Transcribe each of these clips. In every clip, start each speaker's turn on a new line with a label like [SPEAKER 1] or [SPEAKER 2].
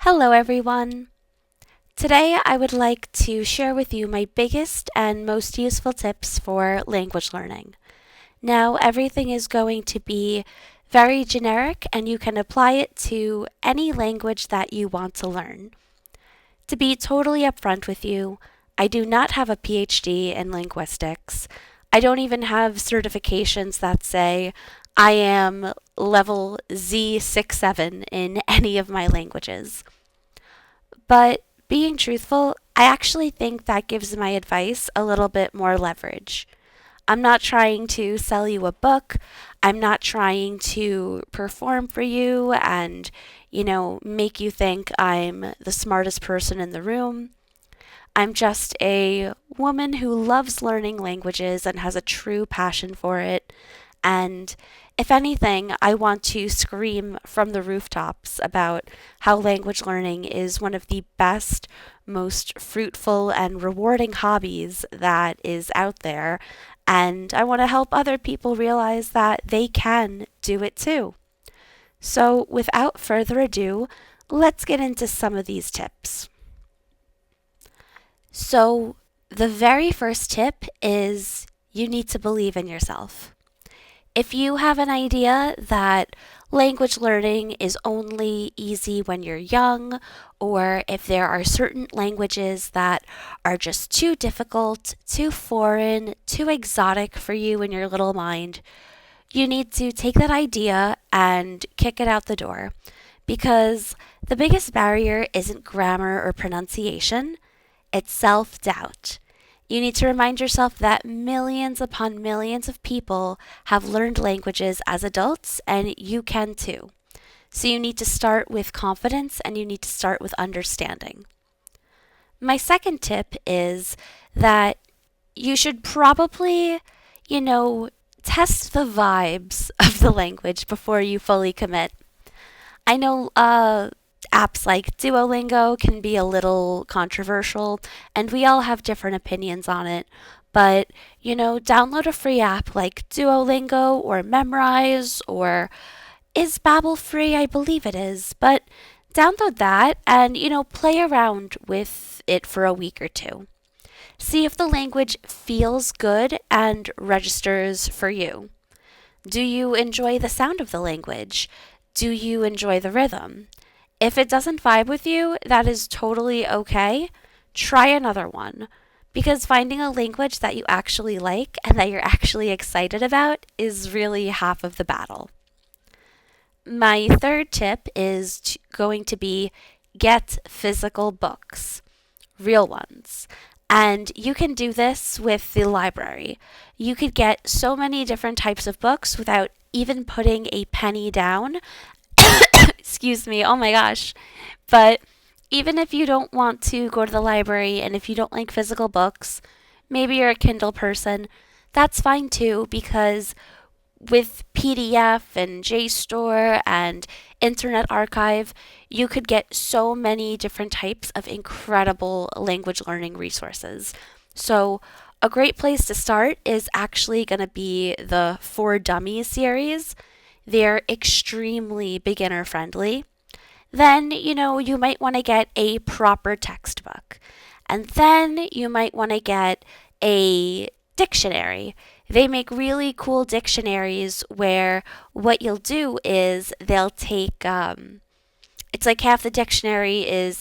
[SPEAKER 1] Hello, everyone. Today, I would like to share with you my biggest and most useful tips for language learning. Now, everything is going to be very generic, and you can apply it to any language that you want to learn. To be totally upfront with you, I do not have a PhD in linguistics. I don't even have certifications that say I am level Z67 in any of my languages. But being truthful, I actually think that gives my advice a little bit more leverage. I'm not trying to sell you a book. I'm not trying to perform for you and, make you think I'm the smartest person in the room. I'm just a woman who loves learning languages and has a true passion for it. And if anything, I want to scream from the rooftops about how language learning is one of the best, most fruitful, and rewarding hobbies that is out there. And I want to help other people realize that they can do it too. So, without further ado, let's get into some of these tips. So, the very first tip is you need to believe in yourself. If you have an idea that language learning is only easy when you're young, or if there are certain languages that are just too difficult, too foreign, too exotic for you in your little mind, you need to take that idea and kick it out the door. Because the biggest barrier isn't grammar or pronunciation, it's self doubt. You need to remind yourself that millions upon millions of people have learned languages as adults, and you can too. So you need to start with confidence and you need to start with understanding. My second tip is that you should probably, you know, test the vibes of the language before you fully commit. I know apps like Duolingo can be a little controversial, and we all have different opinions on it. But, download a free app like Duolingo or Memrise, or is Babbel free? I believe it is. But download that and, play around with it for a week or two. See if the language feels good and registers for you. Do you enjoy the sound of the language? Do you enjoy the rhythm? If it doesn't vibe with you, that is totally okay. Try another one. Because finding a language that you actually like and that you're actually excited about is really half of the battle. My third tip is going to be get physical books, real ones. And you can do this with the library. You could get so many different types of books without even putting a penny down. Excuse me, oh my gosh. But even if you don't want to go to the library and if you don't like physical books, maybe you're a Kindle person, that's fine too because with PDF and JSTOR and Internet Archive, you could get so many different types of incredible language learning resources. So, a great place to start is actually going to be the For Dummies series. They're extremely beginner friendly. Then, you might want to get a proper textbook. And then you might want to get a dictionary. They make really cool dictionaries where what you'll do is they'll take, it's like half the dictionary is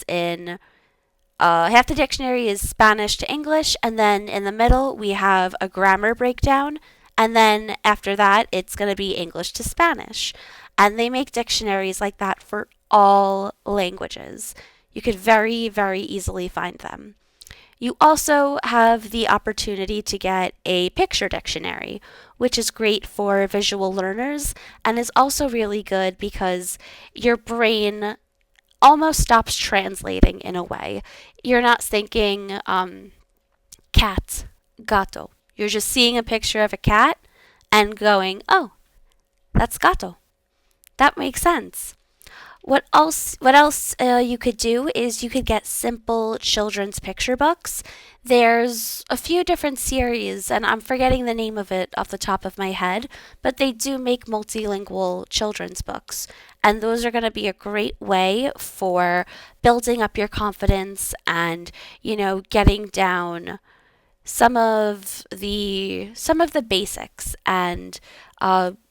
[SPEAKER 1] Spanish to English, and then in the middle we have a grammar breakdown, and then after that it's going to be English to Spanish. And they make dictionaries like that for all languages. You could very, very easily find them. You also have the opportunity to get a picture dictionary, which is great for visual learners and is also really good because your brain almost stops translating in a way. You're not thinking cat, gato. You're just seeing a picture of a cat and going, oh, that's gato. That makes sense. What else you could do is you could get simple children's picture books. There's a few different series, and I'm forgetting the name of it off the top of my head, but they do make multilingual children's books. And those are going to be a great way for building up your confidence and, getting down some of the basics and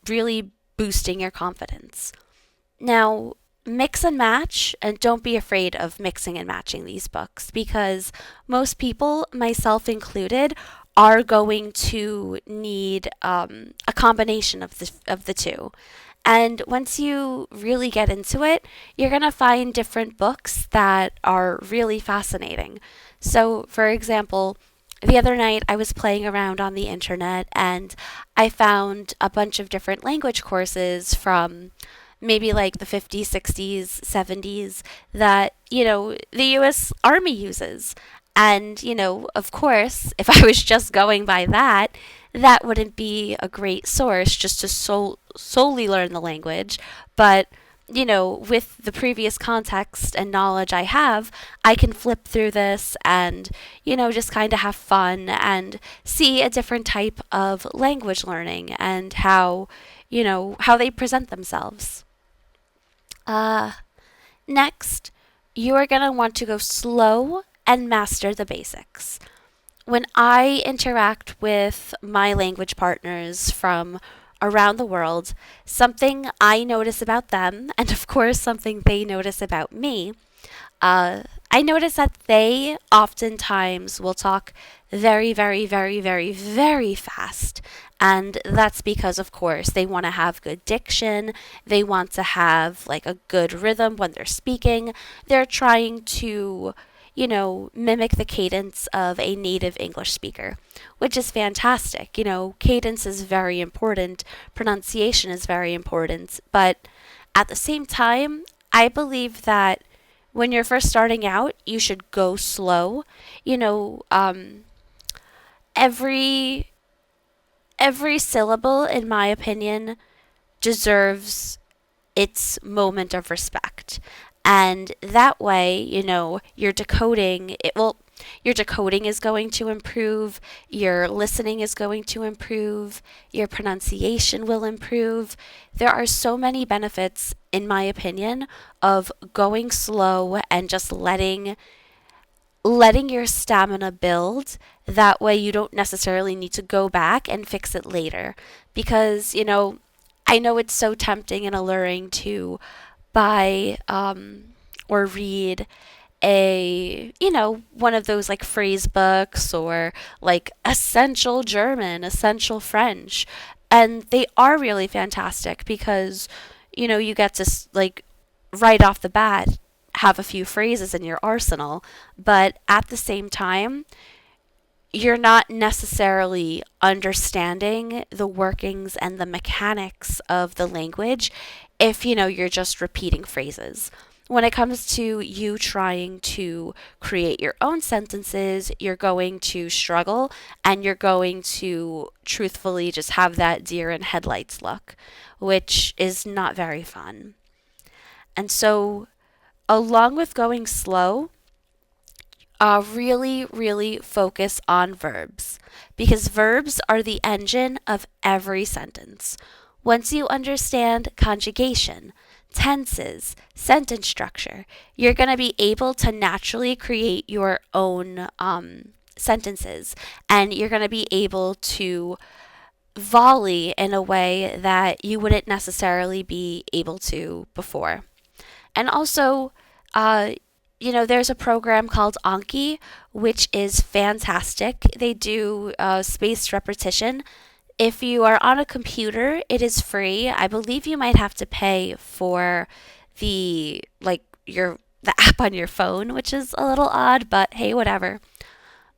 [SPEAKER 1] really boosting your confidence. Now, mix and match, and don't be afraid of mixing and matching these books because most people, myself included, are going to need a combination of the two. And once you really get into it, you're going to find different books that are really fascinating. So, for example, the other night I was playing around on the internet and I found a bunch of different language courses from maybe like the 50s, 60s, 70s that, the US Army uses. And, of course, if I was just going by that, that wouldn't be a great source just to solely learn the language. But, with the previous context and knowledge I have, I can flip through this and, just kind of have fun and see a different type of language learning and how they present themselves. Uh, Next, you are going to want to go slow and master the basics. When I interact with my language partners from around the world, something I notice about them, and of course, something they notice about me, I notice that they oftentimes will talk very, very, very, very, very fast. And that's because, of course, they want to have good diction. They want to have like a good rhythm when they're speaking. They're trying to, mimic the cadence of a native English speaker, which is fantastic. Cadence is very important, pronunciation is very important. But at the same time, I believe that when you're first starting out, you should go slow. You know, every every syllable, in my opinion, deserves its moment of respect. And that way, your decoding, your decoding is going to improve, your listening is going to improve, your pronunciation will improve. There are so many benefits, in my opinion, of going slow and just letting your stamina build. That way you don't necessarily need to go back and fix it later. Because, I know it's so tempting and alluring to buy or read one of those like phrase books or like essential German, essential French. And they are really fantastic because, you get to like right off the bat have a few phrases in your arsenal, but at the same time, you're not necessarily understanding the workings and the mechanics of the language if you're just repeating phrases. When it comes to you trying to create your own sentences, you're going to struggle and you're going to truthfully just have that deer in headlights look, which is not very fun. And so, along with going slow, really, really focus on verbs because verbs are the engine of every sentence. Once you understand conjugation, tenses, sentence structure, you're going to be able to naturally create your own sentences and you're going to be able to volley in a way that you wouldn't necessarily be able to before. And also, uh, there's a program called Anki, which is fantastic. They do spaced repetition. If you are on a computer, it is free. I believe you might have to pay for the app on your phone, which is a little odd, but hey, whatever.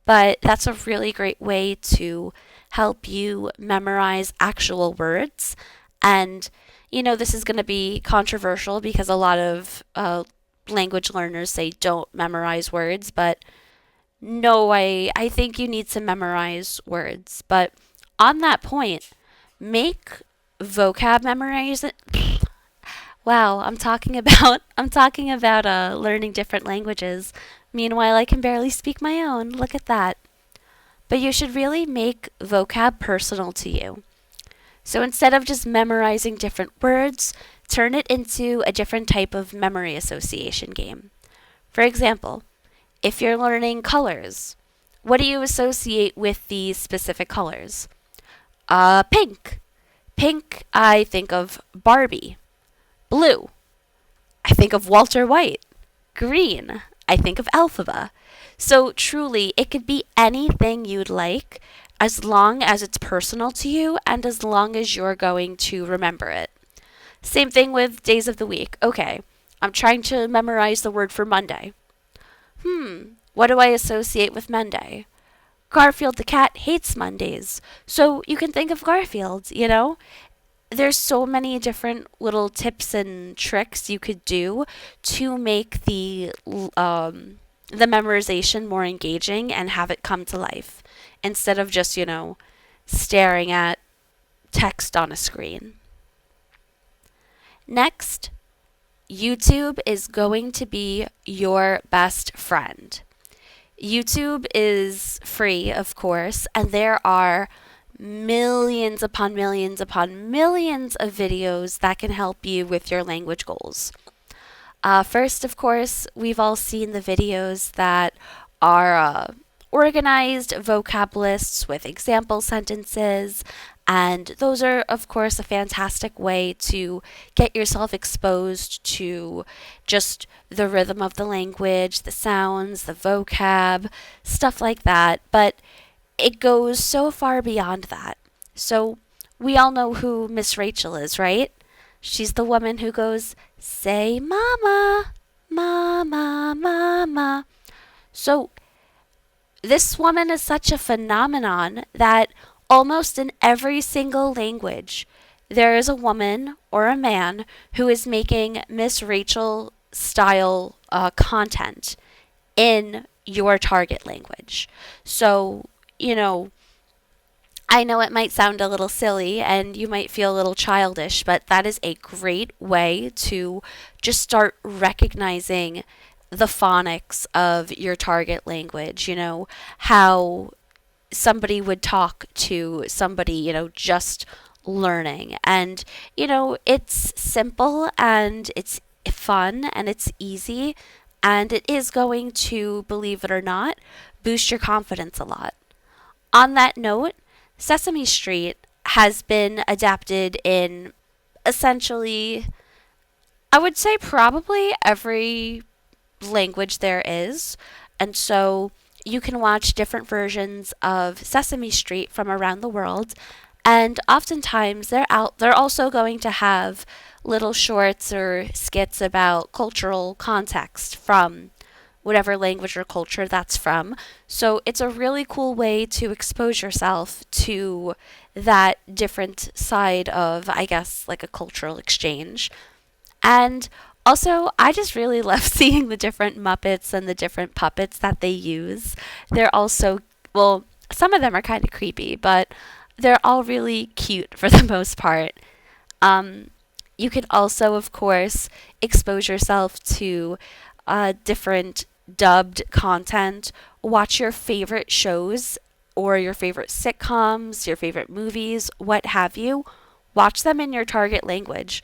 [SPEAKER 1] But that's a really great way to help you memorize actual words. And, this is going to be controversial because a lot of language learners say don't memorize words, but no, I think you need to memorize words. But on that point, make vocab memorize Wow, I'm talking about learning different languages. Meanwhile, I can barely speak my own. Look at that. But you should really make vocab personal to you. So instead of just memorizing different words, turn it into a different type of memory association game. For example, if you're learning colors, what do you associate with these specific colors? Pink. Pink, I think of Barbie. Blue, I think of Walter White. Green, I think of Elphaba. So truly, it could be anything you'd like as long as it's personal to you and as long as you're going to remember it. Same thing with days of the week. Okay, I'm trying to memorize the word for Monday. What do I associate with Monday? Garfield the cat hates Mondays. So you can think of Garfield, you know? There's so many different little tips and tricks you could do to make the memorization more engaging and have it come to life instead of just, staring at text on a screen. Next, YouTube is going to be your best friend. YouTube is free, of course, and there are millions upon millions upon millions of videos that can help you with your language goals. First, of course, we've all seen the videos that are organized vocab lists with example sentences, and those are, of course, a fantastic way to get yourself exposed to just the rhythm of the language, the sounds, the vocab, stuff like that. But it goes so far beyond that. So, we all know who Miss Rachel is, right? She's the woman who goes, say mama, mama, mama. So, this woman is such a phenomenon that almost in every single language, there is a woman or a man who is making Miss Rachel style content in your target language. So, I know it might sound a little silly and you might feel a little childish, but that is a great way to just start recognizing the phonics of your target language, how somebody would talk to somebody, just learning. And, it's simple and it's fun and it's easy and it is going to, believe it or not, boost your confidence a lot. On that note, Sesame Street has been adapted in essentially, I would say probably every language there is. And so you can watch different versions of Sesame Street from around the world. And oftentimes they're also going to have little shorts or skits about cultural context from whatever language or culture that's from. So it's a really cool way to expose yourself to that different side of, I guess, like a cultural exchange. And also, I just really love seeing the different Muppets and the different puppets that they use. They're also, well, some of them are kind of creepy, but they're all really cute for the most part. You can also, of course, expose yourself to different dubbed content. Watch your favorite shows or your favorite sitcoms, your favorite movies, what have you. Watch them in your target language.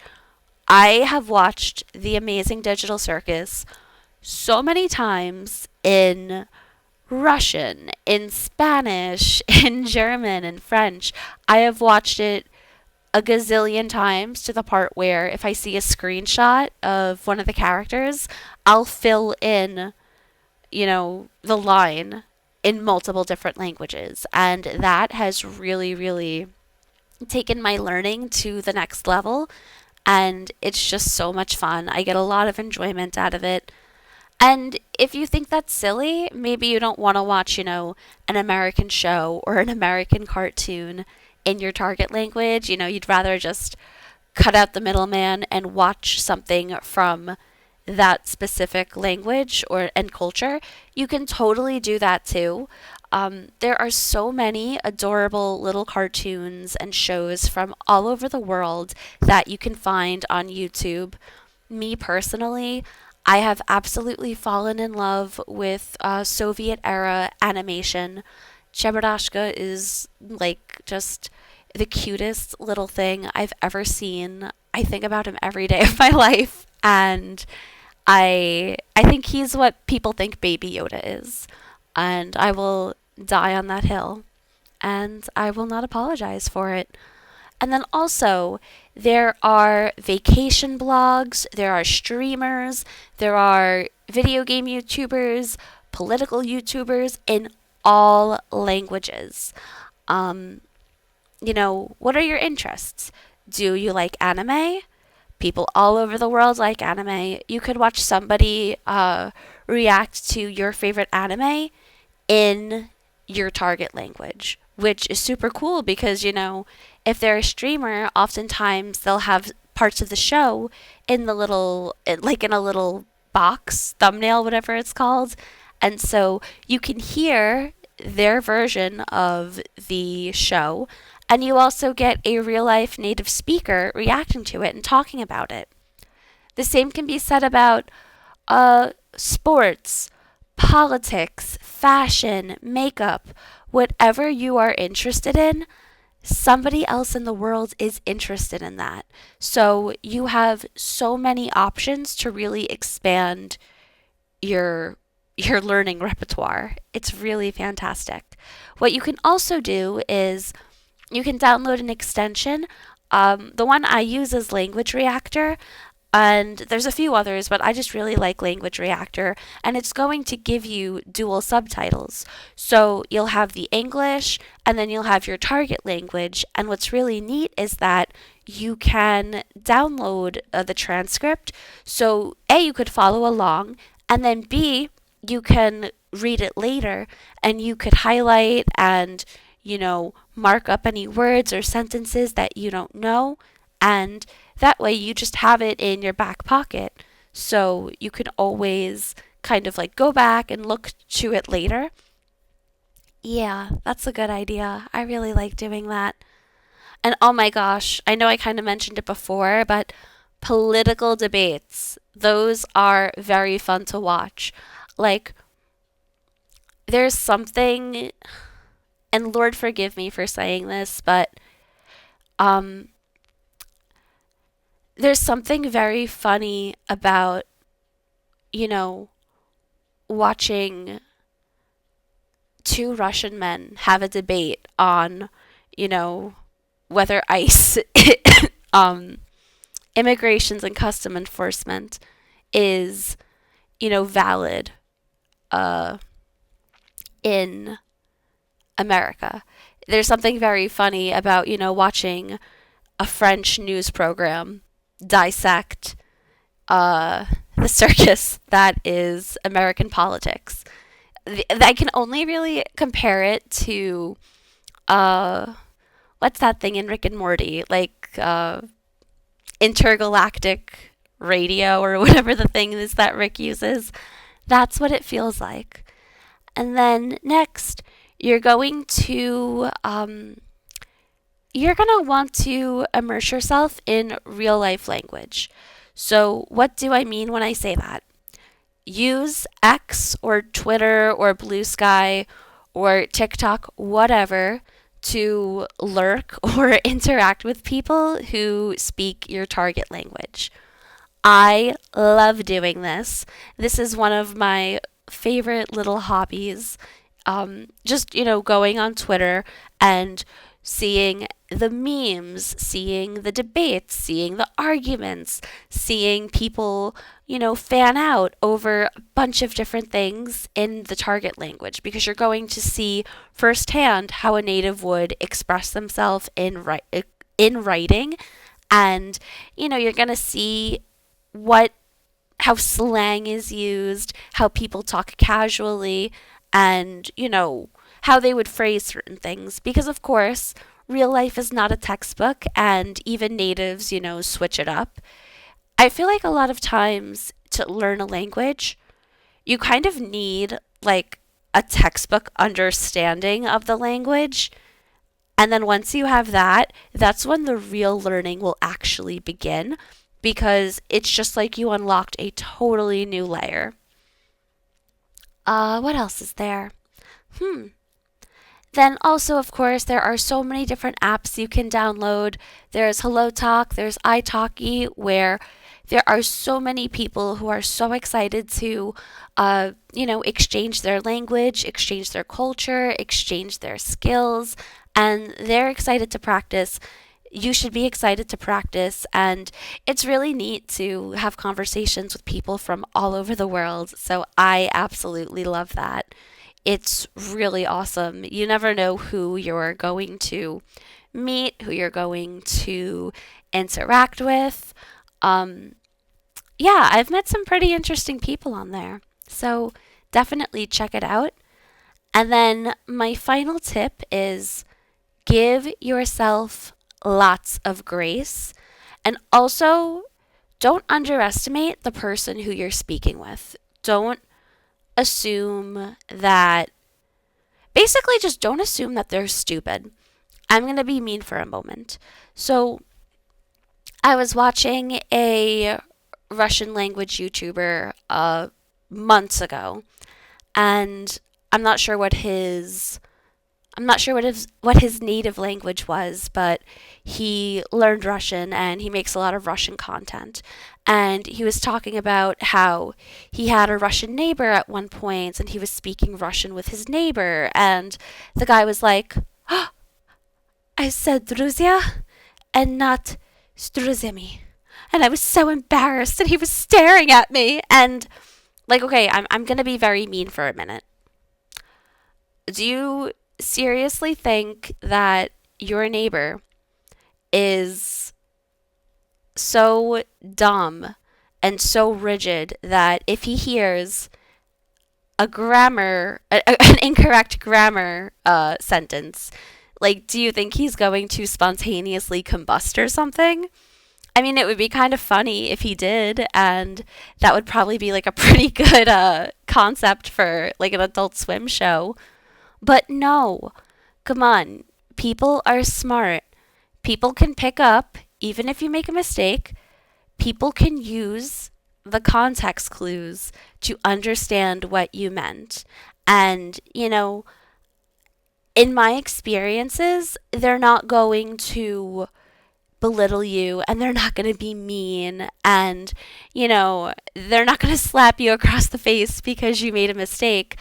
[SPEAKER 1] I have watched The Amazing Digital Circus so many times in Russian, in Spanish, in German, and French. I have watched it a gazillion times to the part where if I see a screenshot of one of the characters, I'll fill in, the line in multiple different languages. And that has really, really taken my learning to the next level. And it's just so much fun. I get a lot of enjoyment out of it. And if you think that's silly, maybe you don't want to watch, an American show or an American cartoon in your target language. You'd rather just cut out the middleman and watch something from that specific language or and culture. You can totally do that too. There are so many adorable little cartoons and shows from all over the world that you can find on YouTube. Me personally, I have absolutely fallen in love with Soviet era animation. Cheburashka is like just the cutest little thing I've ever seen. I think about him every day of my life, and I think he's what people think Baby Yoda is, and I will die on that hill, and I will not apologize for it. And then also, there are vacation blogs, there are streamers, there are video game YouTubers, political YouTubers in all languages. Um, what are your interests? Do you like anime? People all over the world like anime. You could watch somebody react to your favorite anime in your target language, which is super cool because, if they're a streamer, oftentimes they'll have parts of the show in the little, like in a little box, thumbnail, whatever it's called. And so you can hear their version of the show, and you also get a real life native speaker reacting to it and talking about it. The same can be said about sports, politics, fashion, makeup, whatever you are interested in, somebody else in the world is interested in that. So you have so many options to really expand your your learning repertoire. It's really fantastic. What you can also do is you can download an extension. The one I use is Language Reactor, and there's a few others, but I just really like Language Reactor, and it's going to give you dual subtitles. So you'll have the English, and then you'll have your target language. And what's really neat is that you can download the transcript. So A, you could follow along, and then B, you can read it later, and you could highlight and mark up any words or sentences that you don't know, and that way you just have it in your back pocket. So you can always kind of like go back and look to it later. Yeah, that's a good idea. I really like doing that. And oh my gosh, I know I kind of mentioned it before, but political debates, those are very fun to watch. Like, there's something, and Lord forgive me for saying this, but um, there's something very funny about, you know, watching two Russian men have a debate on, you know, whether ICE, um, immigrations and custom enforcement is, valid uh, in America. There's something very funny about, watching a French news program dissect uh, the circus that is American politics. I can only really compare it to uh, what's that thing in Rick and Morty? Like intergalactic radio or whatever the thing is that Rick uses. That's what it feels like. And then next, you're going to want to immerse yourself in real life language. So, what do I mean when I say that? Use X or Twitter or Blue Sky or TikTok, whatever, to lurk or interact with people who speak your target language. I love doing this. This is one of my favorite little hobbies. Just, going on Twitter and seeing the memes, seeing the debates, seeing the arguments, seeing people, fan out over a bunch of different things in the target language because you're going to see firsthand how a native would express themselves in writing, and you're going to see what how slang is used, how people talk casually, and, how they would phrase certain things. Because, of course, real life is not a textbook, and even natives, switch it up. I feel like a lot of times to learn a language, you kind of need, like, a textbook understanding of the language. And then once you have that, that's when the real learning will actually begin because it's just like you unlocked a totally new layer. What else is there? Hmm. Then also, of course, there are so many different apps you can download. There's HelloTalk, there's italki, where there are so many people who are so excited to, exchange their language, exchange their culture, exchange their skills, and they're excited to practice. You should be excited to practice, and it's really neat to have conversations with people from all over the world. So I absolutely love that. It's really awesome. You never know who you're going to meet, who you're going to interact with. Um, yeah, I've met some pretty interesting people on there. So definitely check it out. And then my final tip is give yourself lots of grace. And also, don't underestimate the person who you're speaking with. Don't assume that, basically, just don't assume that they're stupid. I'm going to be mean for a moment. So, I was watching a Russian language YouTuber months ago, and I'm not sure what his I'm not sure what his native language was, but he learned Russian and he makes a lot of Russian content. And he was talking about how he had a Russian neighbor at one point and he was speaking Russian with his neighbor and the guy was like, oh, "I said druzia and not struzemi." And I was so embarrassed and he was staring at me and like, okay, I'm going to be very mean for a minute. Do you seriously think that your neighbor is so dumb and so rigid that if he hears an incorrect grammar sentence, like, do you think he's going to spontaneously combust or something? I mean, it would be kind of funny if he did, and that would probably be like a pretty good concept for like an Adult Swim show. But no, come on. People are smart. People can pick up, even if you make a mistake, people can use the context clues to understand what you meant. And, in my experiences, they're not going to belittle you and they're not going to be mean and, they're not going to slap you across the face because you made a mistake.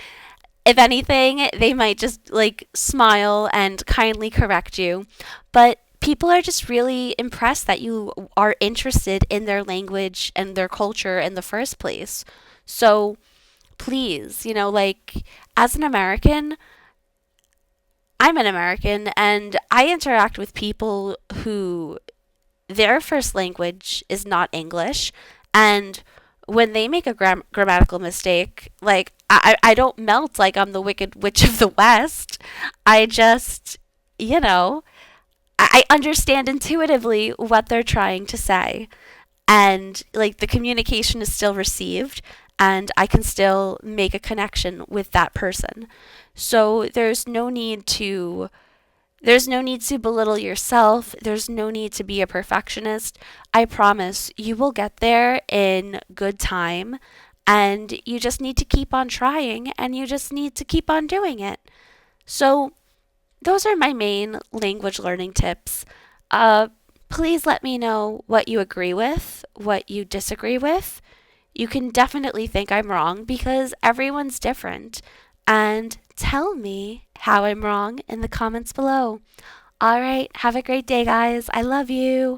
[SPEAKER 1] If anything, they might just like smile and kindly correct you. But people are just really impressed that you are interested in their language and their culture in the first place. So please, like as an American, I'm an American and I interact with people who their first language is not English. And when they make a grammatical mistake, like, I don't melt like I'm the Wicked Witch of the West. I just, you know, I understand intuitively what they're trying to say. And, like, the communication is still received, and I can still make a connection with that person. So there's no need to belittle yourself. There's no need to be a perfectionist. I promise you will get there in good time. And you just need to keep on trying and you just need to keep on doing it. So, those are my main language learning tips. Uh, Please let me know what you agree with, what you disagree with. You can definitely think I'm wrong because everyone's different. And tell me how I'm wrong in the comments below. All right, have a great day, guys. I love you.